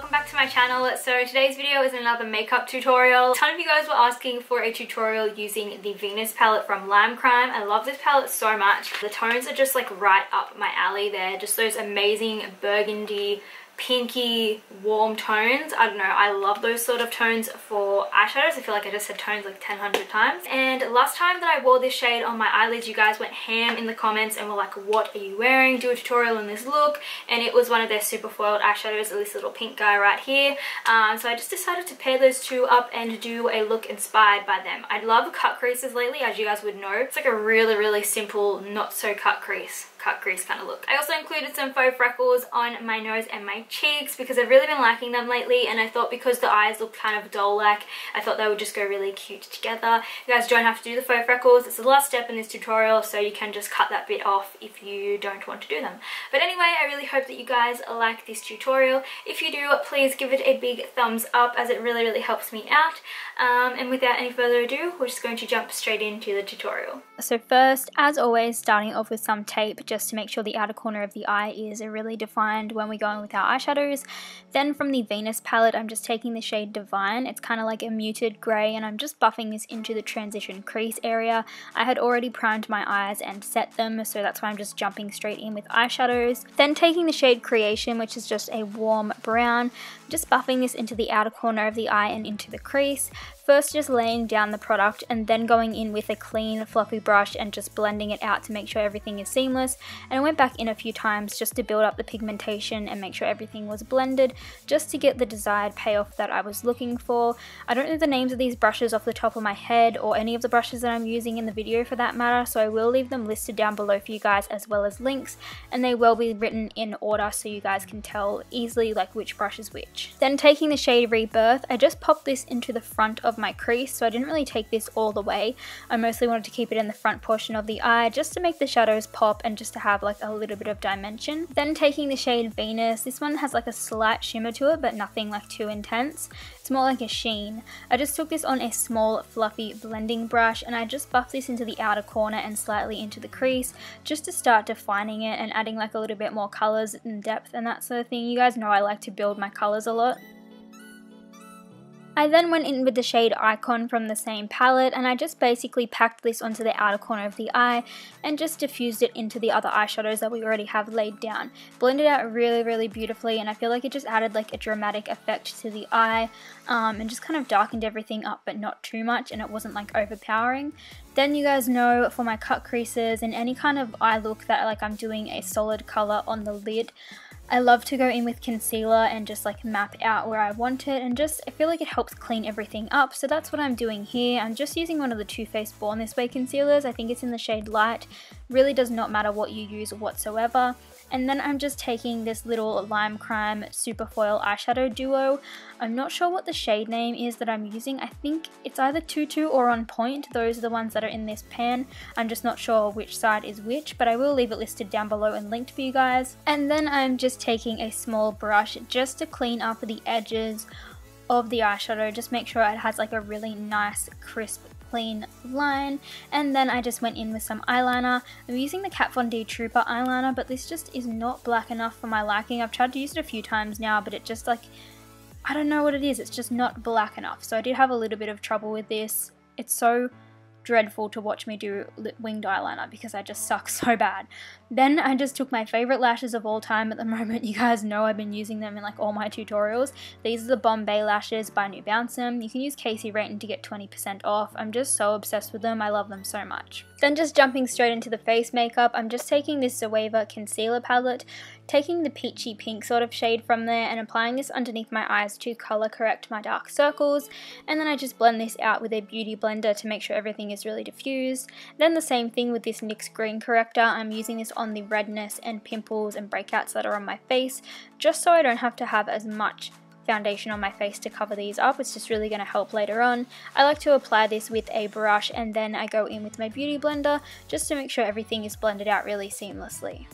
welcome back to my channel. So today's video is another makeup tutorial. A ton of you guys were asking for a tutorial using the Venus palette from Lime Crime. I love this palette so much. The tones are just like right up my alley. They're just those amazing burgundy, pinky, warm tones. I don't know, I love those sort of tones for eyeshadows. I feel like I just said tones like 100 times. And last time that I wore this shade on my eyelids, you guys went ham in the comments and were like, what are you wearing? Do a tutorial in this look. And it was one of their super foiled eyeshadows, this little pink guy right here. So I just decided to pair those two up and do a look inspired by them. I love cut creases lately, as you guys would know. It's like a really simple, not so cut crease kind of look. I also included some faux freckles on my nose and my cheeks because I've really been lacking them lately, and I thought because the eyes look kind of doll-like, I thought they would just go really cute together. You guys don't have to do the faux freckles. It's the last step in this tutorial, so you can just cut that bit off if you don't want to do them. But anyway, I really hope that you guys like this tutorial. If you do, please give it a big thumbs up, as it really helps me out. And without any further ado, we're just going to jump straight into the tutorial. So first, as always, starting off with some tape just to make sure the outer corner of the eye is really defined when we're going with our eyeshadows. Then from the Venus palette, I'm just taking the shade Divine. It's kind of like a muted grey, and I'm just buffing this into the transition crease area. I had already primed my eyes and set them, so that's why I'm just jumping straight in with eyeshadows. Then taking the shade Creation, which is just a warm brown, just buffing this into the outer corner of the eye and into the crease. First just laying down the product and then going in with a clean fluffy brush and just blending it out to make sure everything is seamless. And I went back in a few times just to build up the pigmentation and make sure everything was blended, just to get the desired payoff that I was looking for. I don't know the names of these brushes off the top of my head, or any of the brushes that I'm using in the video for that matter, so I will leave them listed down below for you guys, as well as links, and they will be written in order so you guys can tell easily like which brush is which. Then taking the shade Rebirth, I just popped this into the front of my crease, so I didn't really take this all the way. I mostly wanted to keep it in the front portion of the eye just to make the shadows pop and just to have like a little bit of dimension. Then taking the shade Venus, this one has like a slight shimmer to it but nothing like too intense. It's more like a sheen. I just took this on a small fluffy blending brush and I just buffed this into the outer corner and slightly into the crease just to start defining it and adding like a little bit more colours and depth and that sort of thing. You guys know I like to build my colours a lot. I then went in with the shade Icon from the same palette, and I just basically packed this onto the outer corner of the eye and just diffused it into the other eyeshadows that we already have laid down. Blended out really beautifully, and I feel like it just added like a dramatic effect to the eye and just kind of darkened everything up but not too much, and it wasn't like overpowering. Then you guys know for my cut creases and any kind of eye look that like I'm doing a solid colour on the lid, I love to go in with concealer and just like map out where I want it, and just I feel like it helps clean everything up, so that's what I'm doing here. I'm just using one of the Too Faced Born This Way concealers. I think it's in the shade Light. Really does not matter what you use whatsoever. And then I'm just taking this little Lime Crime Super Foil eyeshadow duo. I'm not sure what the shade name is that I'm using. I think it's either Tutu or On Point. Those are the ones that are in this pan. I'm just not sure which side is which, but I will leave it listed down below and linked for you guys. And then I'm just taking a small brush just to clean up the edges of the eyeshadow. Just make sure it has like a really nice crisp clean line. And then I just went in with some eyeliner. I'm using the Kat Von D Trooper eyeliner, but this just is not black enough for my liking. I've tried to use it a few times now, but it just like, I don't know what it is, it's just not black enough. So I did have a little bit of trouble with this. It's so dreadful to watch me do winged eyeliner because I just suck so bad. Then I just took my favorite lashes of all time at the moment. You guys know I've been using them in like all my tutorials. These are the Bombay lashes by New Bouncem. You can use Kaseyrayton to get 20% off. I'm just so obsessed with them. I love them so much. Then just jumping straight into the face makeup, I'm just taking this Zoeva concealer palette, taking the peachy pink sort of shade from there and applying this underneath my eyes to color correct my dark circles, and then I just blend this out with a beauty blender to make sure everything is really diffused. Then the same thing with this NYX green corrector. I'm using this on the redness and pimples and breakouts that are on my face, just so I don't have to have as much foundation on my face to cover these up. It's just really going to help later on. I like to apply this with a brush and then I go in with my beauty blender just to make sure everything is blended out really seamlessly.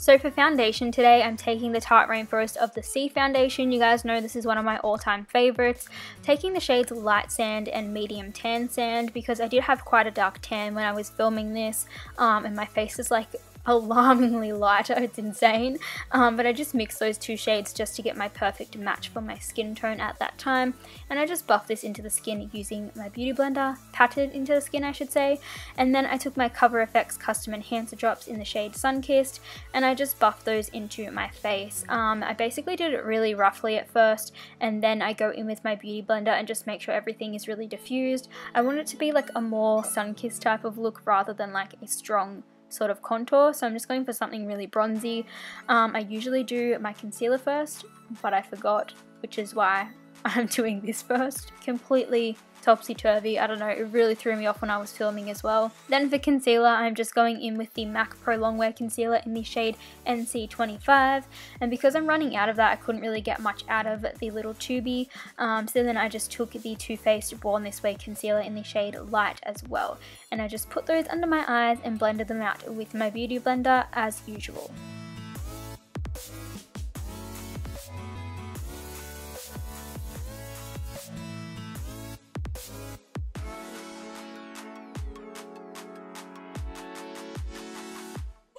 So for foundation today, I'm taking the Tarte Rainforest of the Sea foundation. You guys know this is one of my all-time favorites. Taking the shades Light Sand and Medium Tan Sand because I did have quite a dark tan when I was filming this, and my face is like alarmingly lighter. It's insane, but I just mixed those two shades just to get my perfect match for my skin tone at that time, and I just buffed this into the skin using my beauty blender, patted into the skin I should say, and then I took my Cover FX Custom Enhancer drops in the shade Sunkissed and I just buffed those into my face. I basically did it really roughly at first, and then I go in with my beauty blender and just make sure everything is really diffused. I want it to be like a more sun-kissed type of look rather than like a strong sort of contour, so I'm just going for something really bronzy. I usually do my concealer first, but I forgot, which is why I'm doing this first. Completely topsy-turvy, I don't know, it really threw me off when I was filming as well. Then for concealer, I'm just going in with the MAC Pro Longwear Concealer in the shade NC25, and because I'm running out of that, I couldn't really get much out of the little tubey, so then I just took the Too Faced Born This Way Concealer in the shade Light as well, and I just put those under my eyes and blended them out with my beauty blender as usual.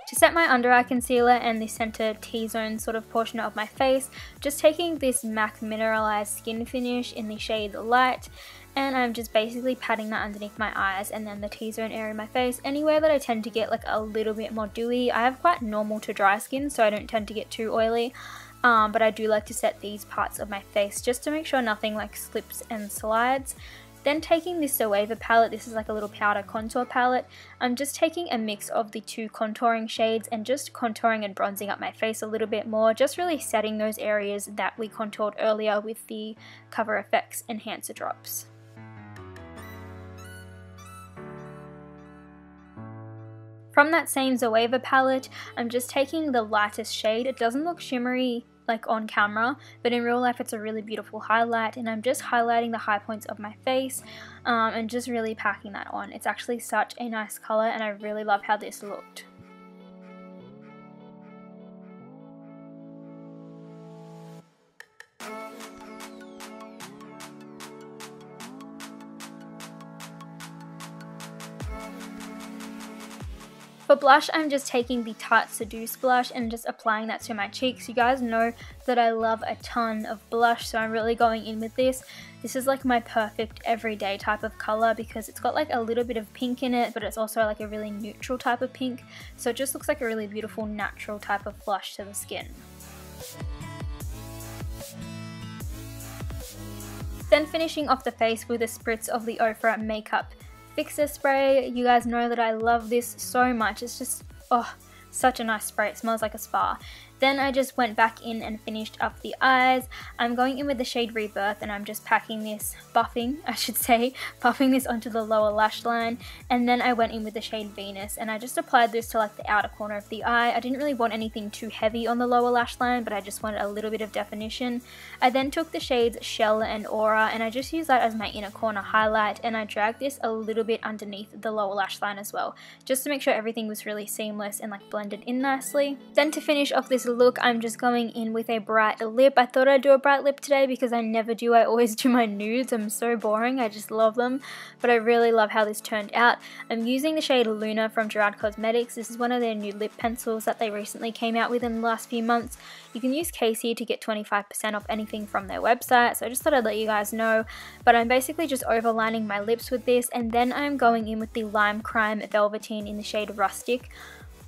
To set my under eye concealer and the center T-zone sort of portion of my face, just taking this MAC Mineralized Skin Finish in the shade Light, and I'm just basically patting that underneath my eyes and then the T-zone area of my face, anywhere that I tend to get like a little bit more dewy. I have quite normal to dry skin, so I don't tend to get too oily, but I do like to set these parts of my face just to make sure nothing like slips and slides. Then taking this Zoeva palette, this is like a little powder contour palette, I'm just taking a mix of the two contouring shades and just contouring and bronzing up my face a little bit more, just really setting those areas that we contoured earlier with the Cover FX Enhancer drops. From that same Zoeva palette, I'm just taking the lightest shade. It doesn't look shimmery like on camera, but in real life it's a really beautiful highlight, and I'm just highlighting the high points of my face and just really packing that on. It's actually such a nice color and I really love how this looked. For blush, I'm just taking the Tarte Seduce blush and just applying that to my cheeks. You guys know that I love a ton of blush, so I'm really going in with this. This is like my perfect everyday type of color because it's got like a little bit of pink in it, but it's also like a really neutral type of pink. So it just looks like a really beautiful natural type of blush to the skin. Then finishing off the face with a spritz of the Ofra Makeup Fixer spray. You guys know that I love this so much. It's just, oh, such a nice spray. It smells like a spa. Then I just went back in and finished up the eyes. I'm going in with the shade Rebirth and I'm just packing this, buffing this onto the lower lash line, and then I went in with the shade Venus and I just applied this to like the outer corner of the eye. I didn't really want anything too heavy on the lower lash line, but I just wanted a little bit of definition. I then took the shades Shell and Aura and I just used that as my inner corner highlight, and I dragged this a little bit underneath the lower lash line as well, just to make sure everything was really seamless and like blended in nicely. Then to finish off this look, I'm just going in with a bright lip. I thought I'd do a bright lip today because I never do. I always do my nudes. I'm so boring. I just love them, but I really love how this turned out. I'm using the shade Luna from Gerard Cosmetics. This is one of their new lip pencils that they recently came out with in the last few months. You can use Kasey to get 25% off anything from their website, so I just thought I'd let you guys know. But I'm basically just overlining my lips with this, and then I'm going in with the Lime Crime Velveteen in the shade Rustic.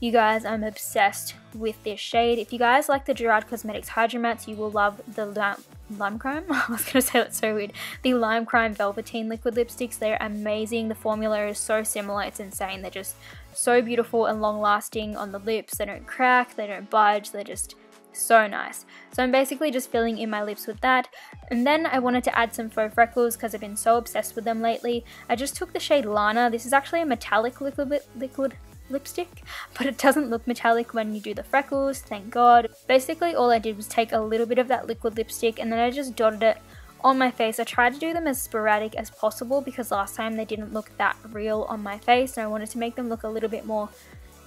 You guys, I'm obsessed with this shade. If you guys like the Gerard Cosmetics Hydra Mattes, you will love the Lime Crime? I was going to say that's so weird. The Lime Crime Velveteen liquid lipsticks, they're amazing. The formula is so similar, it's insane. They're just so beautiful and long lasting on the lips. They don't crack, they don't budge, they're just so nice. So I'm basically just filling in my lips with that, and then I wanted to add some faux freckles because I've been so obsessed with them lately. I just took the shade Lana. This is actually a metallic liquid lipstick, but it doesn't look metallic when you do the freckles, thank god. Basically all I did was take a little bit of that liquid lipstick and then I just dotted it on my face. I tried to do them as sporadic as possible because last time they didn't look that real on my face, and I wanted to make them look a little bit more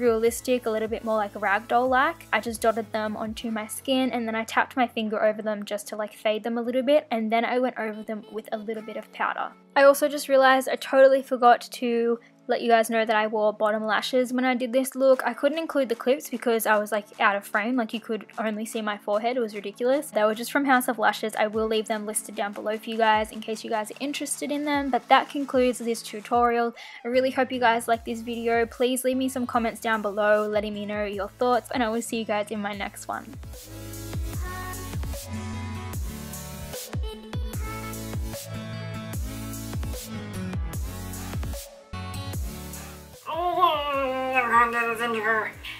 realistic, a little bit more like ragdoll-like. I just dotted them onto my skin and then I tapped my finger over them just to like fade them a little bit, and then I went over them with a little bit of powder. I also just realized I totally forgot to let you guys know that I wore bottom lashes when I did this look. I couldn't include the clips because I was like out of frame, like you could only see my forehead. It was ridiculous. They were just from House of Lashes. I will leave them listed down below for you guys in case you guys are interested in them. But that concludes this tutorial. I really hope you guys like this video. Please leave me some comments down below letting me know your thoughts, and I will see you guys in my next one.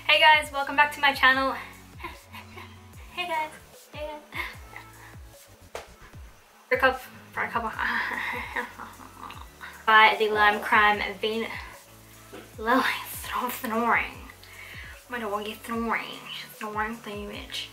Hey guys, welcome back to my channel. Hey guys, hey guys. Freckles by the Lime Crime Venus. Lily, stop snoring. My dog is snoring. She's snoring so much.